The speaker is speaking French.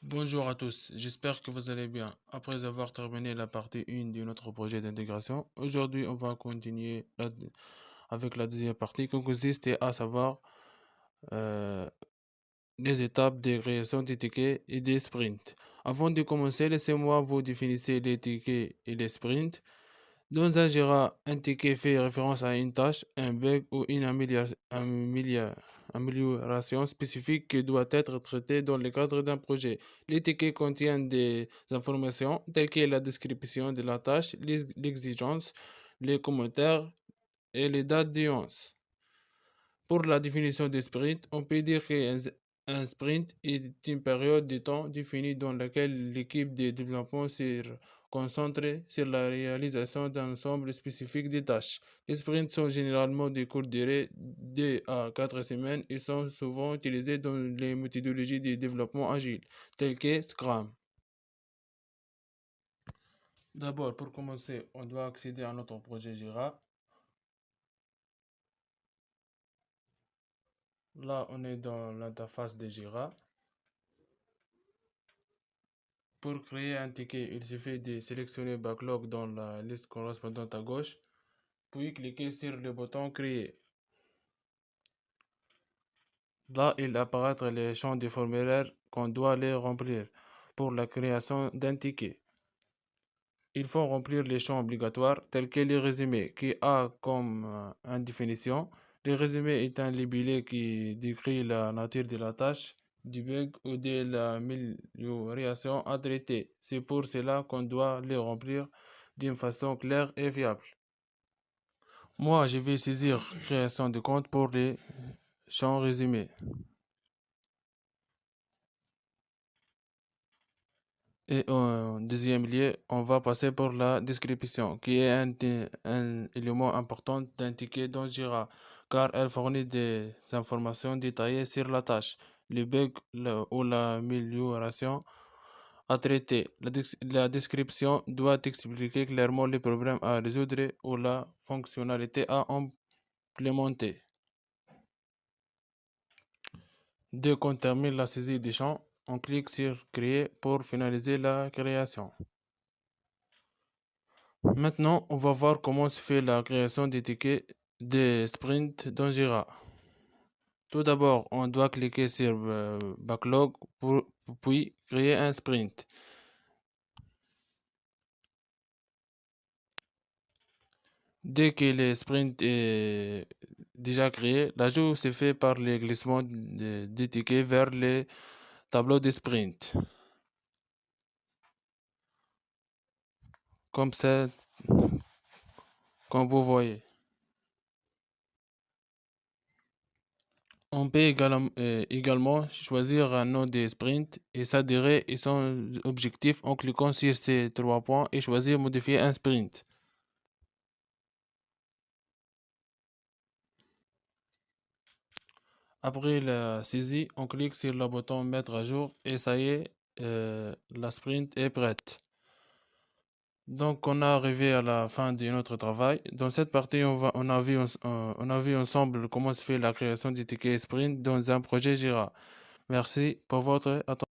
Bonjour à tous, j'espère que vous allez bien. Après avoir terminé la partie 1 de notre projet d'intégration, aujourd'hui on va continuer avec la deuxième partie qui consiste à savoir euh, les étapes de création des tickets et des sprints. Avant de commencer, laissez-moi vous définir les tickets et les sprints. Dans un Jira, un ticket fait référence à une tâche, un bug ou une amélioration spécifique qui doit être traitée dans le cadre d'un projet. Les tickets contiennent des informations telles que la description de la tâche, l'exigence, les commentaires et les dates d'audience. Pour la définition des sprints, on peut dire qu'un sprint est une période de temps définie dans laquelle l'équipe de développement se concentre sur la réalisation d'un ensemble spécifique de tâches. Les sprints sont généralement de courte durée, 2 à 4 semaines, et sont souvent utilisés dans les méthodologies de développement agile, telles que Scrum. D'abord, pour commencer, on doit accéder à notre projet Jira. Là, on est dans l'interface de Jira. Pour créer un ticket, il suffit de sélectionner Backlog dans la liste correspondante à gauche, puis cliquer sur le bouton Créer. Là, il apparaîtra les champs de formulaire qu'on doit les remplir pour la création d'un ticket. Il faut remplir les champs obligatoires tels que les résumés, qui a comme une définition. Le résumé est un libellé qui décrit la nature de la tâche, du bug ou de l'amélioration à traiter. C'est pour cela qu'on doit les remplir d'une façon claire et fiable. Moi, je vais saisir création de compte pour les champs résumés. Et en deuxième lieu, on va passer pour la description, qui est un élément important d'un ticket dans Jira, car elle fournit des informations détaillées sur la tâche, le bug ou l'amélioration à traiter. La description doit expliquer clairement les problèmes à résoudre ou la fonctionnalité à implémenter. Dès qu'on termine la saisie des champs, on clique sur Créer pour finaliser la création. Maintenant, on va voir comment se fait la création des tickets de sprint dans Jira. Tout d'abord, on doit cliquer sur Backlog puis créer un sprint. Dès que le sprint est déjà créé, l'ajout se fait par le glissement des tickets vers les tableaux de sprint. Comme ça, comme vous voyez. On peut également choisir un nom de sprint et sa durée et son objectif en cliquant sur ces 3 points et choisir modifier un sprint. Après la saisie, on clique sur le bouton mettre à jour et ça y est, la sprint est prête. Donc on est arrivé à la fin de notre travail. Dans cette partie, on a vu ensemble comment se fait la création du ticket sprint dans un projet Jira. Merci pour votre attention.